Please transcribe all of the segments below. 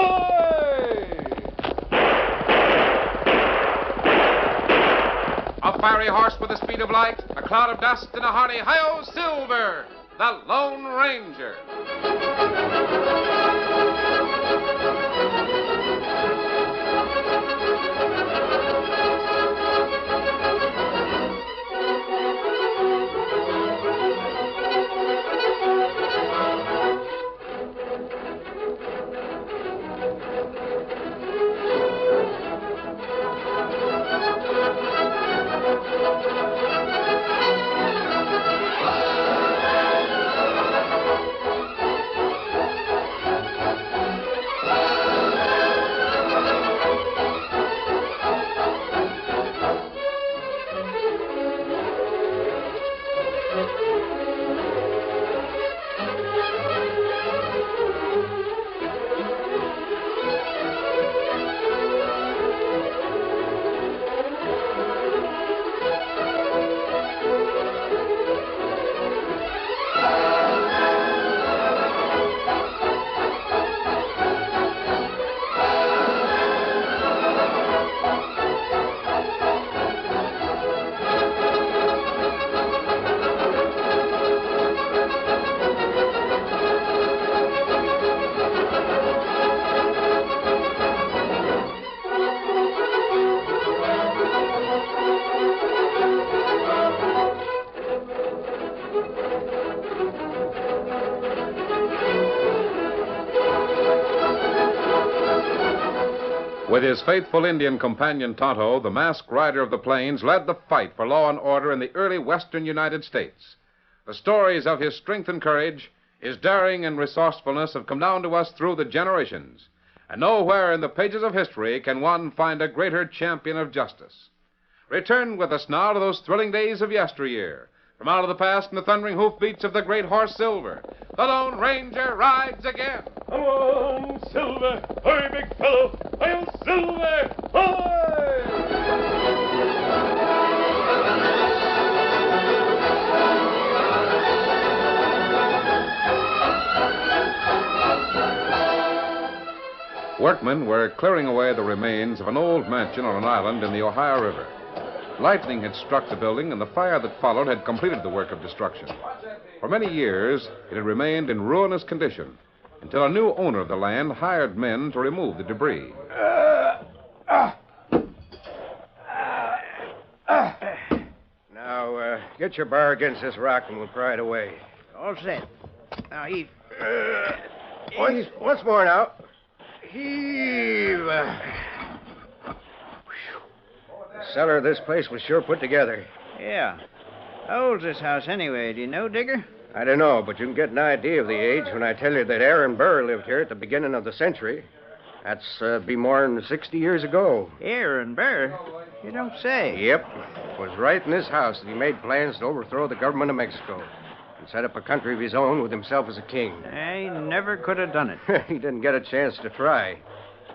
Ahoy! A fiery horse with the speed of light, a cloud of dust, and a hearty hi-yo Silver, the Lone Ranger. With his faithful Indian companion Tonto, the masked rider of the plains led the fight for law and order in the early western United States. The stories of his strength and courage, his daring and resourcefulness have come down to us through the generations. And nowhere in the pages of history can one find a greater champion of justice. Return with us now to those thrilling days of yesteryear. From out of the past and the thundering hoofbeats of the great horse Silver, the Lone Ranger rides again. Come on, Silver! Hurry, big fellow! I'll Silver! Hurry! Workmen were clearing away the remains of an old mansion on an island in the Ohio River. Lightning had struck the building, and the fire that followed had completed the work of destruction. For many years, it had remained in ruinous condition until a new owner of the land hired men to remove the debris. Now, get your bar against this rock and we'll pry it away. All set. Now, heave. Once more now. Heave. The cellar of this place was sure put together. Yeah. How old's this house anyway? Do you know, Digger? I don't know, but you can get an idea of the age when I tell you that Aaron Burr lived here at the beginning of the century. That's be more than 60 years ago. Aaron Burr? You don't say. Yep. It was right in this house that he made plans to overthrow the government of Mexico and set up a country of his own with himself as a king. He never could have done it. He didn't get a chance to try.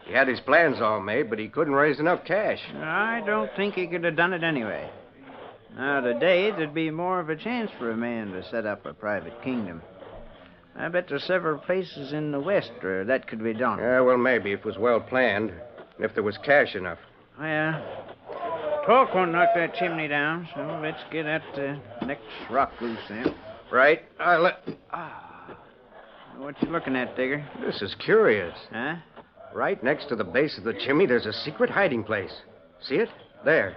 He had his plans all made, but he couldn't raise enough cash. I don't think he could have done it anyway. Now, today, there'd be more of a chance for a man to set up a private kingdom. I bet there's several places in the West where that could be done. Yeah, well, maybe, if it was well planned, if there was cash enough. Well, talk won't knock that chimney down, so let's get at the next rock loose then. Right. What you looking at, Digger? This is curious. Huh? Right next to the base of the chimney, there's a secret hiding place. See it? There.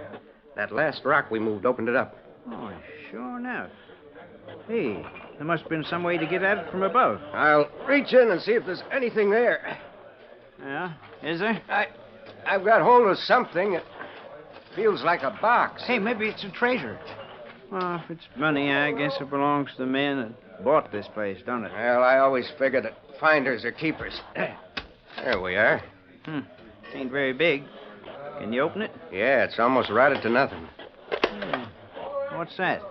That last rock we moved opened it up. Oh, sure enough. Hey, there must have been some way to get at it from above. I'll reach in and see if there's anything there. Yeah? Is there? I've got hold of something. It feels like a box. Hey, maybe it's a treasure. Well, if it's money, I guess it belongs to the man that bought this place, don't it? Well, I always figured that finders are keepers. There we are. Ain't very big. Can you open it? Yeah, it's almost rotted to nothing. What's that?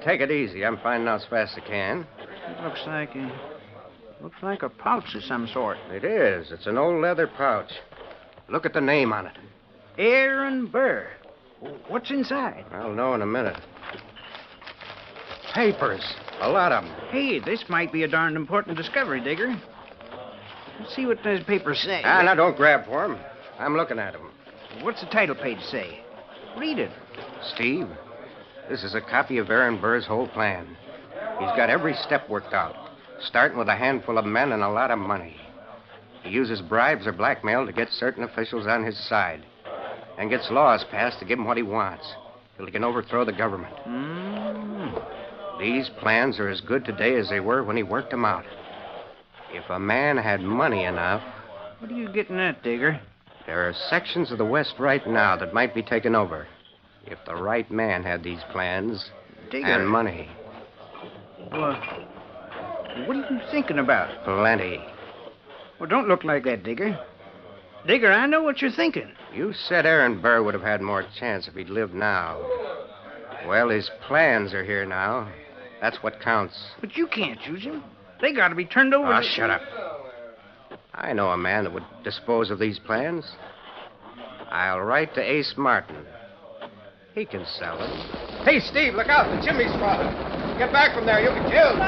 Take it easy. I'm finding out as fast as I can. It looks like a pouch of some sort. It is. It's an old leather pouch. Look at the name on it. Aaron Burr. What's inside? I'll know in a minute. Papers. A lot of them. Hey, this might be a darned important discovery, Digger. Let's see what those papers say. Now, don't grab for him. I'm looking at him. What's the title page say? Read it. Steve, this is a copy of Aaron Burr's whole plan. He's got every step worked out, starting with a handful of men and a lot of money. He uses bribes or blackmail to get certain officials on his side and gets laws passed to give him what he wants till he can overthrow the government. These plans are as good today as they were when he worked them out. If a man had money enough... What are you getting at, Digger? There are sections of the West right now that might be taken over if the right man had these plans Digger. and money. Well, what are you thinking about? Plenty. Well, don't look like that, Digger. Digger, I know what you're thinking. You said Aaron Burr would have had more chance if he'd lived now. Well, his plans are here now. That's what counts. But you can't use him. They got to be turned over to... Shut up. I know a man that would dispose of these plans. I'll write to Ace Martin. He can sell them. Hey, Steve, look out. The chimney's falling. Get back from there. You'll be killed.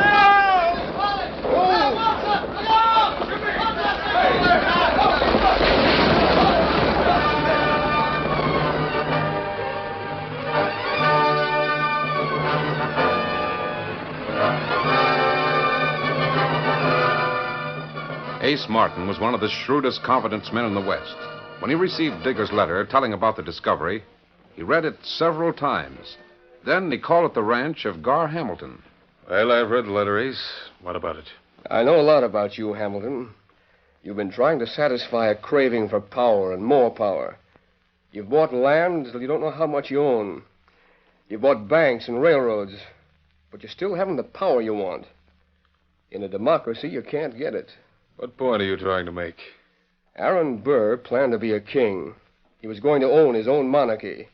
Ace Martin was one of the shrewdest confidence men in the West. When he received Digger's letter telling about the discovery, he read it several times. Then he called at the ranch of Gar Hamilton. Well, I've read the letter, Ace. What about it? I know a lot about you, Hamilton. You've been trying to satisfy a craving for power and more power. You've bought land till you don't know how much you own. You've bought banks and railroads, but you still haven't the power you want. In a democracy, you can't get it. What point are you trying to make? Aaron Burr planned to be a king. He was going to own his own monarchy.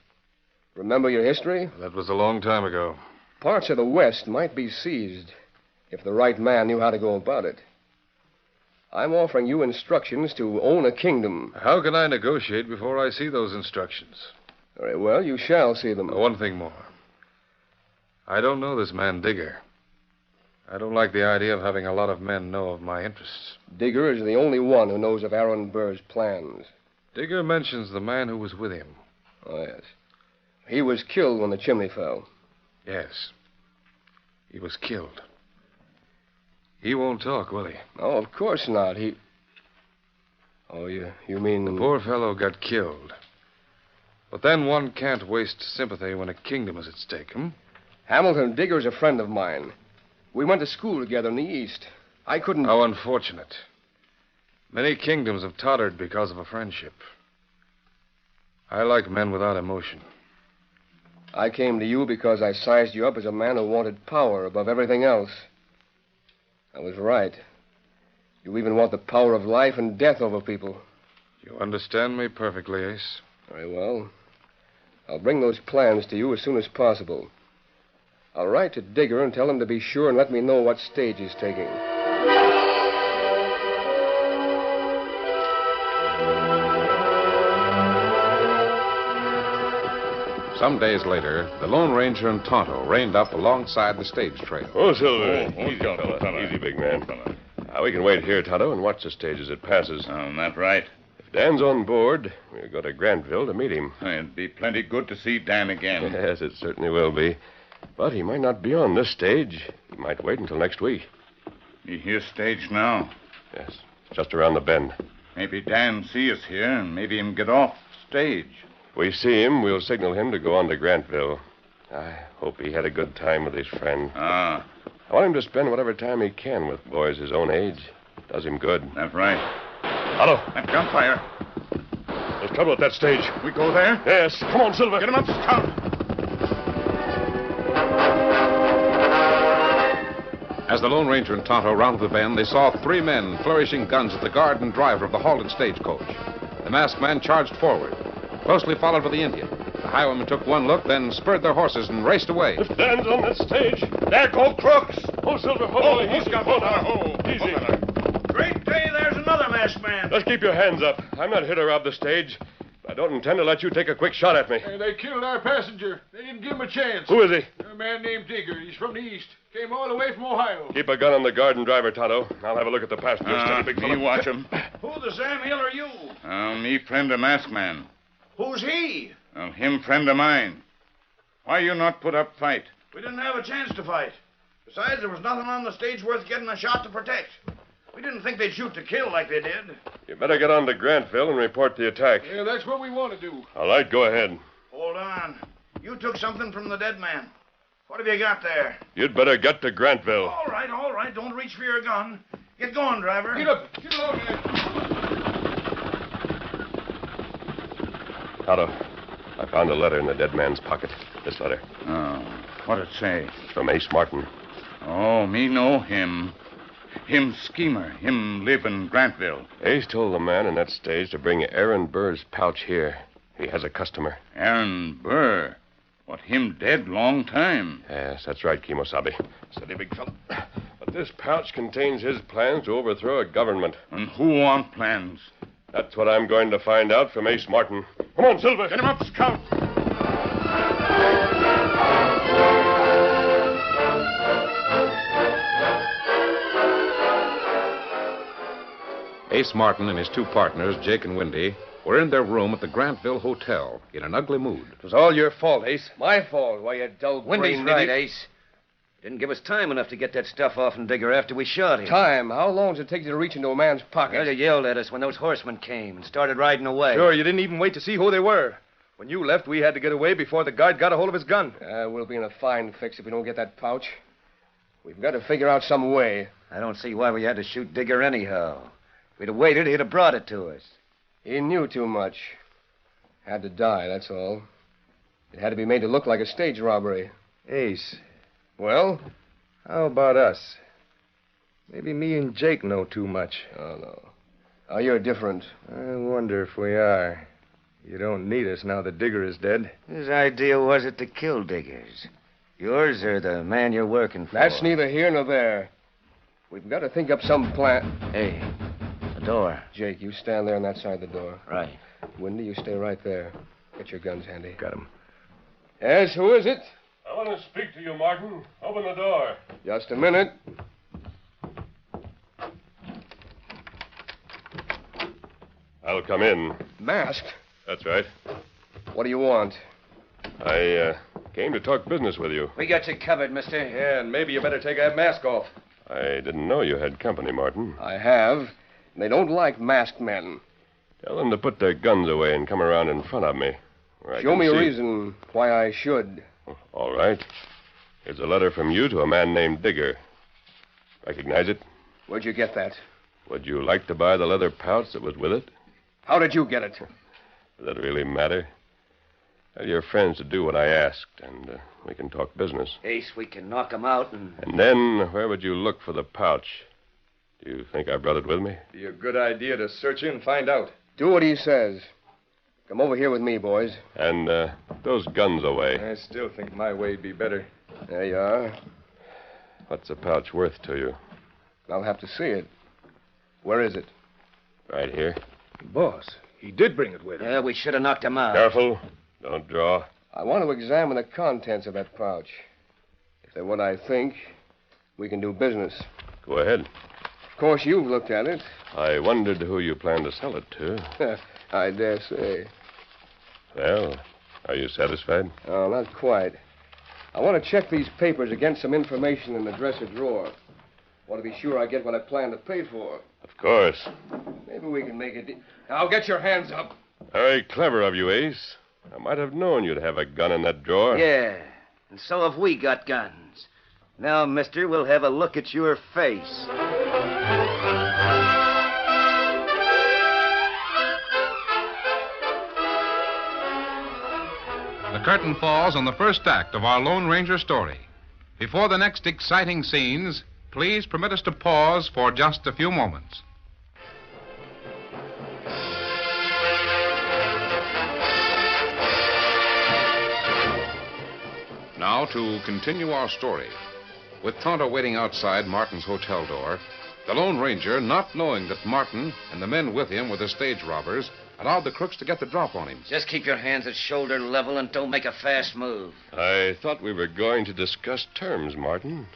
Remember your history? That was a long time ago. Parts of the West might be seized if the right man knew how to go about it. I'm offering you instructions to own a kingdom. How can I negotiate before I see those instructions? Very well, you shall see them. One thing more. I don't know this man Digger. I don't like the idea of having a lot of men know of my interests. Digger is the only one who knows of Aaron Burr's plans. Digger mentions the man who was with him. Oh, yes. He was killed when the chimney fell. Yes. He was killed. He won't talk, will he? Oh, of course not. Oh, you mean... The poor fellow got killed. But then one can't waste sympathy when a kingdom is at stake, Hamilton, Digger's a friend of mine. We went to school together in the East. I couldn't... How unfortunate. Many kingdoms have tottered because of a friendship. I like men without emotion. I came to you because I sized you up as a man who wanted power above everything else. I was right. You even want the power of life and death over people. You understand me perfectly, Ace. Very well. I'll bring those plans to you as soon as possible. I'll write to Digger and tell him to be sure and let me know what stage he's taking. Some days later, the Lone Ranger and Tonto reined up alongside the stage trail. Oh, Silver. Easy, fella. Easy, big man. We can wait here, Tonto, and watch the stage as it passes. That right? If Dan's on board, we'll go to Grantville to meet him. It'd be plenty good to see Dan again. Yes, it certainly will be. But he might not be on this stage. He might wait until next week. You hear stage now? Yes, just around the bend. Maybe Dan see us here, and maybe him get off stage. If we see him, we'll signal him to go on to Grantville. I hope he had a good time with his friend. I want him to spend whatever time he can with boys his own age. Does him good. That's right. Hello. That gunfire. There's trouble at that stage. We go there? Yes. Come on, Silver. Get him up, Scout. As the Lone Ranger and Tonto rounded the bend, they saw three men flourishing guns at the guard and driver of the halted stagecoach. The masked man charged forward, closely followed by the Indian. The highwaymen took one look, then spurred their horses and raced away. If Dan's on that stage, There go crooks. Oh, Silver, Oh, he's got one now. Easy. Great day, there's another masked man. Just keep your hands up. I'm not here to rob the stage. I don't intend to let you take a quick shot at me. They killed our passenger. They didn't give him a chance. Who is he? A man named Digger. He's from the east. Came all the way from Ohio. Keep a gun on the guard and driver, Tonto. I'll have a look at the passenger. Steady, big Me fella. watch him. Who the Sam Hill are you? Me friend a masked man. Who's he? Him friend of mine. Why you not put up fight? We didn't have a chance to fight. Besides, there was nothing on the stage worth getting a shot to protect. We didn't think they'd shoot to kill like they did. You better get on to Grantville and report the attack. Yeah, that's what we want to do. All right, go ahead. Hold on. You took something from the dead man. What have you got there? You'd better get to Grantville. All right, all right. Don't reach for your gun. Get going, driver. Get up. Get along here. Tonto, I found a letter in the dead man's pocket. This letter. Oh, what it say? It's from Ace Martin. Oh, me know him. Him schemer. Him live in Grantville. Ace told the man in that stage to bring Aaron Burr's pouch here. He has a customer. Aaron Burr. What, him dead long time? Yes, that's right, Kimosabe. Steady, big fella. But this pouch contains his plans to overthrow a government. And who want plans? That's what I'm going to find out from Ace Martin. Come on, Silver. Get him up, Scout. Ace Martin and his two partners, Jake and Windy, were in their room at the Grantville Hotel in an ugly mood. It was all your fault, Ace. My fault. Why, you dull Windy's brain right, idiot. Ace. Didn't give us time enough to get that stuff off and Digger after we shot him. Time? How long does it take you to reach into a man's pocket? Well, you yelled at us when those horsemen came and started riding away. Sure, you didn't even wait to see who they were. When you left, we had to get away before the guard got a hold of his gun. We'll be in a fine fix if we don't get that pouch. We've got to figure out some way. I don't see why we had to shoot Digger anyhow. If we'd have waited, he'd have brought it to us. He knew too much. Had to die, that's all. It had to be made to look like a stage robbery. Ace, Well? how about us? Maybe me and Jake know too much. Oh, no. Oh, you're different. I wonder if we are. You don't need us now that Digger is dead. Whose idea was it to kill Diggers? Yours or the man you're working for? That's neither here nor there. We've got to think up some plan. Hey, the door. Jake, you stand there on that side of the door. Right. Windy, you stay right there. Get your guns handy. Got him. Yes, who is it? I want to speak to you, Martin. Open the door. Just a minute. I'll come in. Masked? That's right. What do you want? I came to talk business with you. We got you covered, mister. Yeah, and maybe you better take that mask off. I didn't know you had company, Martin. I have. They don't like masked men. Tell them to put their guns away and come around in front of me. where I Show can me a see. reason why I should. All right. Here's a letter from you to a man named Digger. Recognize it? Where'd you get that? Would you like to buy the leather pouch that was with it? How did you get it? Does that really matter? Tell your friends to do what I asked, and we can talk business. Ace, we can knock him out and... And then, where would you look for the pouch? Do you think I brought it with me? Be a good idea to search in and find out. Do what he says. Come over here with me, boys. And those guns away. I still think my way'd be better. There you are. What's the pouch worth to you? I'll have to see it. Where is it? Right here. Boss, he did bring it with him. Yeah, we should have knocked him out. Careful. Don't draw. I want to examine the contents of that pouch. If they're what I think, we can do business. Go ahead. Of course, you've looked at it. I wondered who you plan to sell it to. I dare say. Well, are you satisfied? Oh, not quite. I want to check these papers against some information in the dresser drawer. Want to be sure I get what I plan to pay for. Of course. Maybe we can make it. Now, get your hands up. Very clever of you, Ace. I might have known you'd have a gun in that drawer. Yeah, and so have we got guns. Now, mister, we'll have a look at your face. The curtain falls on the first act of our Lone Ranger story. Before the next exciting scenes, please permit us to pause for just a few moments. Now, to continue our story. With Tonto waiting outside Martin's hotel door, The Lone Ranger, not knowing that Martin and the men with him were the stage robbers, allowed the crooks to get the drop on him. Just keep your hands at shoulder level and don't make a fast move. I thought we were going to discuss terms, Martin.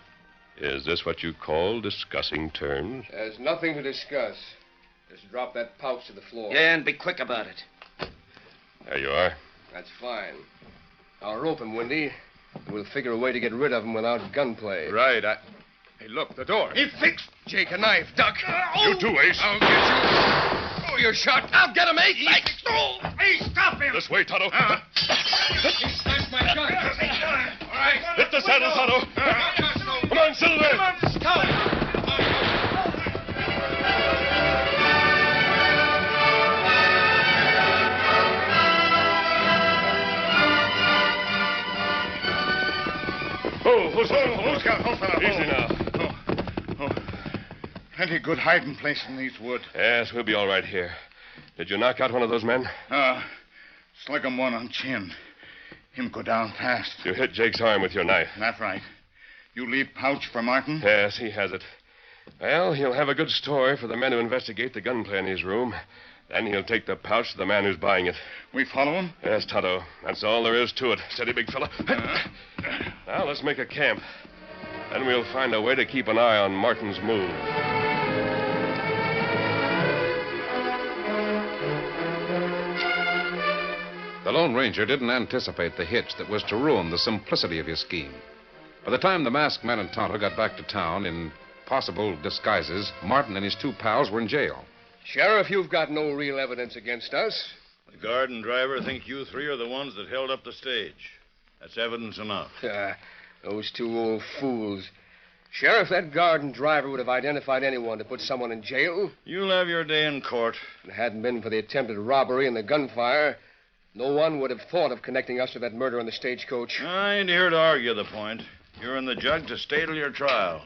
Is this what you call discussing terms? There's nothing to discuss. Just drop that pouch to the floor. Yeah, and be quick about it. There you are. That's fine. I'll rope him, Windy. We'll figure a way to get rid of him without gunplay. Right. Hey, look, the door. He fixed. Jake, a knife. Duck. You too, Ace. I'll get you. Oh, you're shot. I'll get him, Ace. Oh, hey, stop him! This way, Tonto. He smashed my gun. All right. Hit the saddle, Tonto. Come on, Silver. Easy now. Plenty good hiding place in these woods. Yes, we'll be all right here. Did you knock out one of those men? Slug him one on chin. Him go down fast. You hit Jake's arm with your knife. That's right. You leave pouch for Martin? Yes, he has it. Well, he'll have a good story for the men who investigate the gunplay in his room. Then he'll take the pouch to the man who's buying it. We follow him? Yes, Tonto. That's all there is to it. Steady, big fella. Now, let's make a camp. Then we'll find a way to keep an eye on Martin's move. The Lone Ranger didn't anticipate the hitch that was to ruin the simplicity of his scheme. By the time the masked man and Tonto got back to town in possible disguises, Martin and his two pals were in jail. Sheriff, you've got no real evidence against us. The guard and driver think you three are the ones that held up the stage. That's evidence enough. Those two old fools. Sheriff, that guard and driver would have identified anyone to put someone in jail. You'll have your day in court. If it hadn't been for the attempted robbery and the gunfire, no one would have thought of connecting us to that murder on the stagecoach. I ain't here to argue the point. You're in the jug to stay till your trial.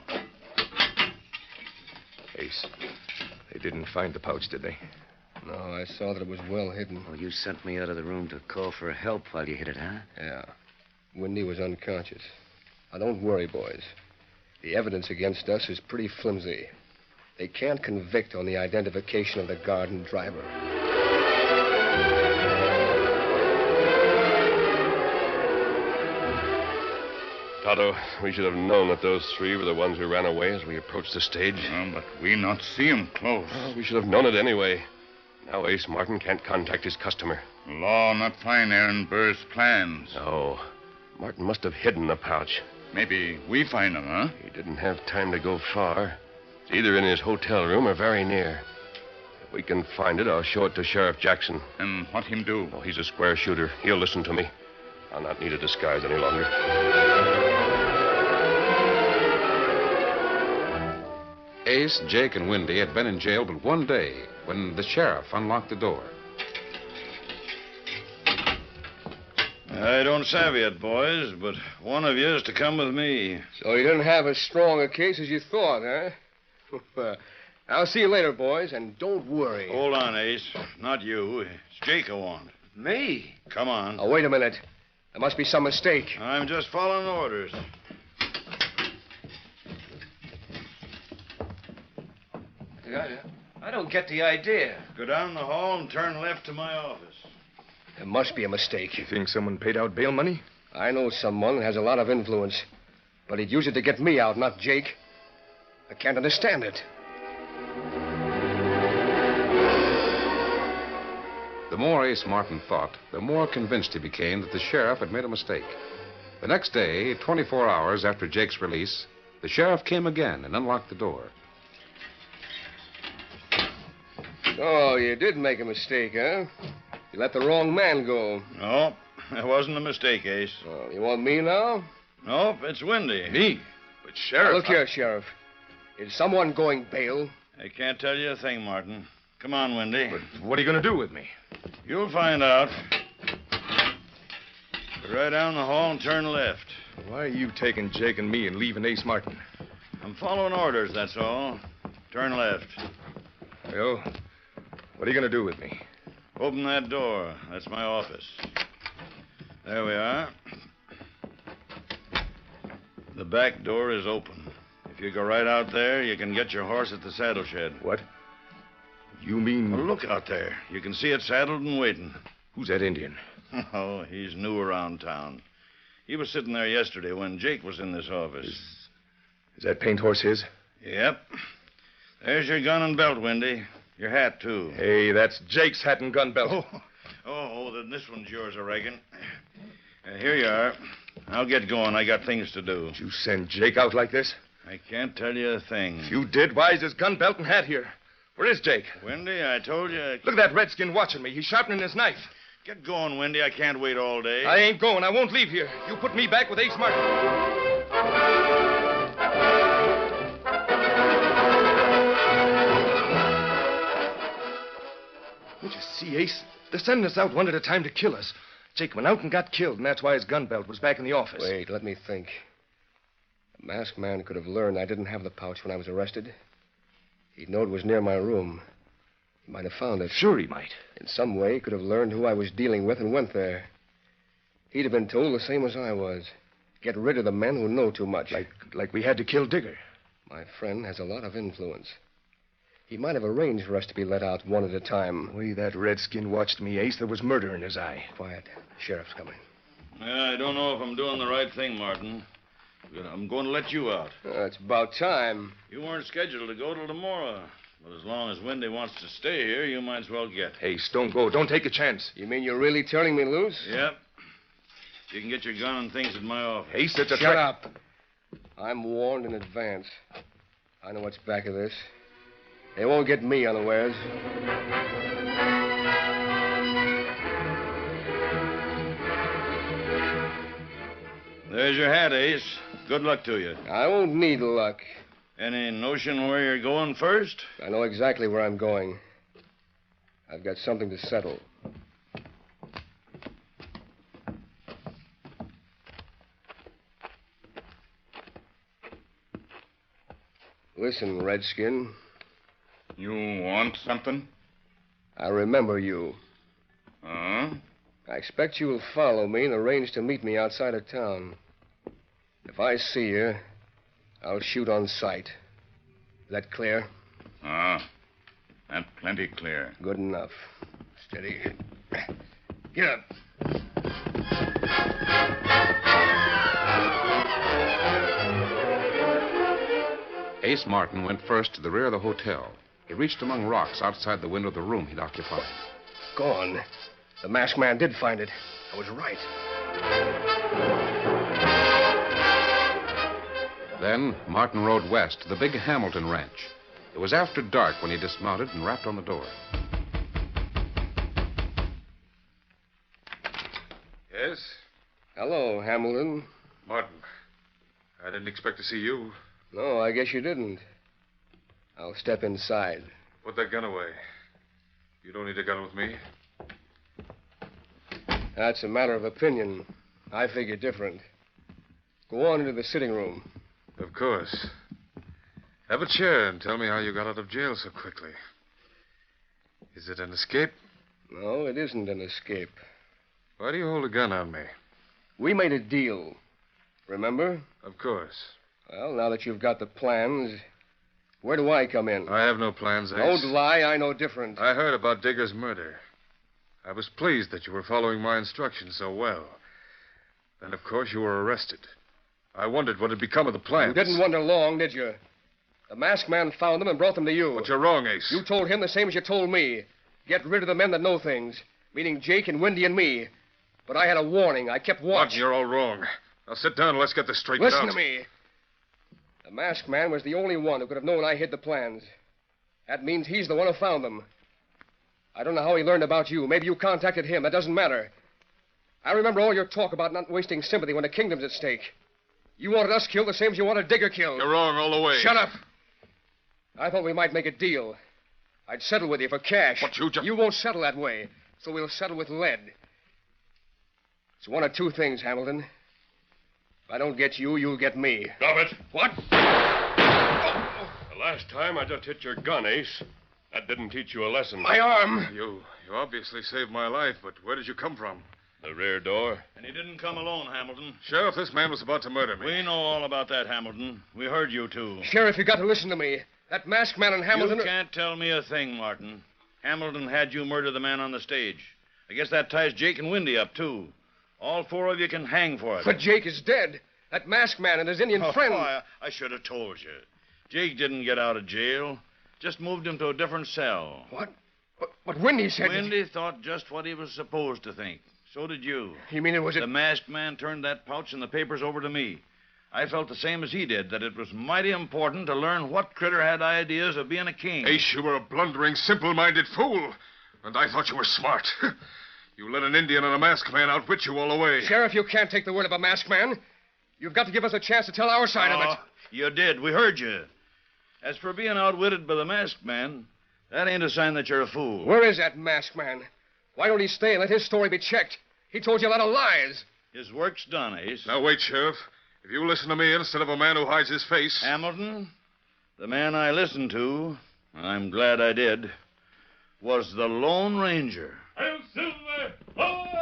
Ace, they didn't find the pouch, did they? No, I saw that it was well hidden. Well, you sent me out of the room to call for help while you hid it, huh? Yeah. Windy was unconscious. Now, don't worry, boys. The evidence against us is pretty flimsy. They can't convict on the identification of the guard and driver. Tonto, we should have known that those three were the ones who ran away as we approached the stage. But we not see him close. Oh, we should have known it anyway. Now Ace Martin can't contact his customer. Law not find Aaron Burr's plans. No. Martin must have hidden the pouch. Maybe we find him, huh? He didn't have time to go far. It's either in his hotel room or very near. If we can find it, I'll show it to Sheriff Jackson. And what him do? Oh, he's a square shooter. He'll listen to me. I'll not need a disguise any longer. Ace, Jake, and Windy had been in jail but one day when the sheriff unlocked the door. I don't savvy it, boys, but one of you is to come with me. So you didn't have as strong a case as you thought, huh? I'll see you later, boys, and don't worry. Hold on, Ace. Not you. It's Jake I want. Me? Come on. Oh, wait a minute. There must be some mistake. I'm just following orders. I don't get the idea. Go down the hall and turn left to my office. There must be a mistake. You think someone paid out bail money? I know someone that has a lot of influence, but he'd use it to get me out, not Jake. I can't understand it. The more Ace Martin thought, the more convinced he became that the sheriff had made a mistake. The next day, 24 hours after Jake's release, the sheriff came again and unlocked the door. Oh, you did make a mistake, huh? You let the wrong man go. No, it wasn't a mistake, Ace. Oh, you want me now? Nope, it's Windy. Me? But Sheriff... Now, look here, Sheriff. Is someone going bail? I can't tell you a thing, Martin. Come on, Windy. But what are you going to do with me? You'll find out. Go right down the hall and turn left. Why are you taking Jake and me and leaving Ace Martin? I'm following orders, that's all. Turn left. Well, what are you going to do with me? Open that door. That's my office. There we are. The back door is open. If If you go right out there, you can get your horse at the saddle shed. What? You mean... Well, look out there. You can see it saddled and waiting. Who's that Indian? Oh, he's new around town. He was sitting there yesterday when Jake was in this office. Is that paint horse his? Yep. There's your gun and belt, Wendy. Your hat, too. Hey, that's Jake's hat and gun belt. Then this one's yours, I reckon. Here you are. I'll get going. I got things to do. Did you send Jake out like this? I can't tell you a thing. If you did, why is his gun belt and hat here? Where is Jake? Wendy, I told you... Look at that redskin watching me. He's sharpening his knife. Get going, Wendy. I can't wait all day. I ain't going. I won't leave here. You put me back with Ace Martin. Don't you see, Ace? They're sending us out one at a time to kill us. Jake went out and got killed, and that's why his gun belt was back in the office. Wait, let me think. The masked man could have learned I didn't have the pouch when I was arrested. He'd know it was near my room. He might have found it. Sure he might. In some way, he could have learned who I was dealing with and went there. He'd have been told the same as I was. Get rid of the men who know too much. Like we had to kill Digger. My friend has a lot of influence. He might have arranged for us to be let out one at a time. The way that redskin watched me, Ace, there was murder in his eye. Quiet. The sheriff's coming. I don't know if I'm doing the right thing, Martin. I'm going to let you out. It's about time. You weren't scheduled to go till tomorrow. But as long as Wendy wants to stay here, you might as well get. Ace, don't go. Don't take a chance. You mean you're really turning me loose? Yep. You can get your gun and things at my office. Ace, it's a Shut up. I'm warned in advance. I know what's back of this. They won't get me unawares. There's your hat, Ace. Good luck to you. I won't need luck. Any notion where you're going first? I know exactly where I'm going. I've got something to settle. Listen, Redskin. You want something? I remember you. Huh? I expect you'll follow me and arrange to meet me outside of town. If I see you, I'll shoot on sight. Is that clear? That's plenty clear. Good enough. Steady. Get up. Ace Martin went first to the rear of the hotel. He reached among rocks outside the window of the room he'd occupied. Gone. The masked man did find it. I was right. Then Martin rode west to the big Hamilton ranch. It was after dark when he dismounted and rapped on the door. Yes? Hello, Hamilton. Martin, I didn't expect to see you. No, I guess you didn't. I'll step inside. Put that gun away. You don't need a gun with me. That's a matter of opinion. I figure different. Go on into the sitting room. Of course. Have a chair and tell me how you got out of jail so quickly. Is it an escape? No, it isn't an escape. Why do you hold a gun on me? We made a deal. Remember? Of course. Well, now that you've got the plans, where do I come in? I have no plans, Ace. Don't lie. I know different. I heard about Digger's murder. I was pleased that you were following my instructions so well. Then, of course, you were arrested. I wondered what had become of the plans. You didn't wonder long, did you? The masked man found them and brought them to you. But you're wrong, Ace. You told him the same as you told me. Get rid of the men that know things, meaning Jake and Wendy and me. But I had a warning. I kept watch. Martin, you're all wrong. Now sit down and let's get this straightened out. Listen to me. The masked man was the only one who could have known I hid the plans. That means he's the one who found them. I don't know how he learned about you. Maybe you contacted him. That doesn't matter. I remember all your talk about not wasting sympathy when the kingdom's at stake. You wanted us killed the same as you wanted Digger killed. You're wrong all the way. Shut up. I thought we might make a deal. I'd settle with you for cash. But you just... You won't settle that way, so we'll settle with lead. It's one of two things, Hamilton. If I don't get you, you'll get me. Stop it. What? The last time I just hit your gun, Ace. That didn't teach you a lesson. My arm. You obviously saved my life, but where did you come from? The rear door. And he didn't come alone, Hamilton. Sheriff, this man was about to murder me. We know all about that, Hamilton. We heard you, too. Sheriff, you got to listen to me. That masked man and Hamilton... You can't tell me a thing, Martin. Hamilton had you murder the man on the stage. I guess that ties Jake and Windy up, too. All four of you can hang for it. But Jake is dead. That masked man and his Indian friend... I should have told you. Jake didn't get out of jail. Just moved him to a different cell. What? But Windy said... Windy thought just what he was supposed to think. So did you. You mean it was The masked man turned that pouch and the papers over to me. I felt the same as he did, that it was mighty important to learn what critter had ideas of being a king. Ace, you were a blundering, simple-minded fool. And I thought you were smart. You let an Indian and a masked man outwit you all the way. Sheriff, you can't take the word of a masked man. You've got to give us a chance to tell our side of it. You did. We heard you. As for being outwitted by the masked man, that ain't a sign that you're a fool. Where is that masked man? Why don't he stay and let his story be checked? He told you a lot of lies. His work's done, Ace. Now, wait, Sheriff. If you listen to me instead of a man who hides his face... Hamilton, the man I listened to, I'm glad I did, was the Lone Ranger. Hail Silver! Away!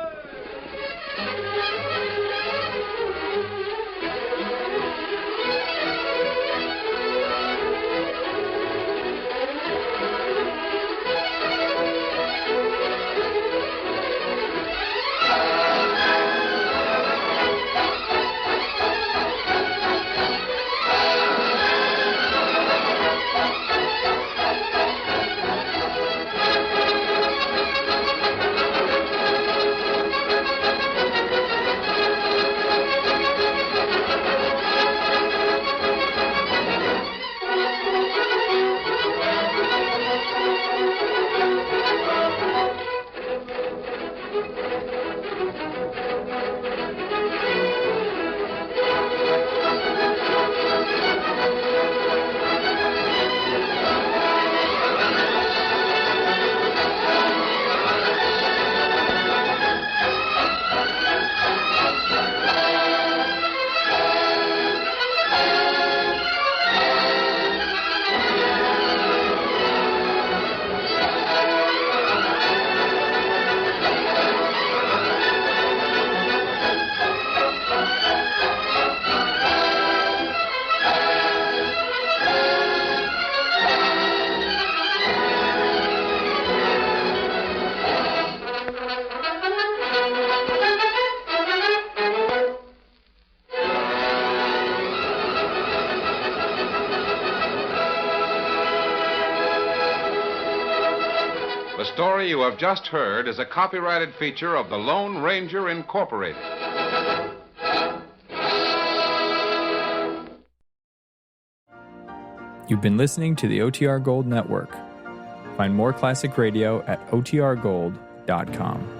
The story you have just heard is a copyrighted feature of the Lone Ranger Incorporated. You've been listening to the OTR Gold Network. Find more classic radio at otrgold.com.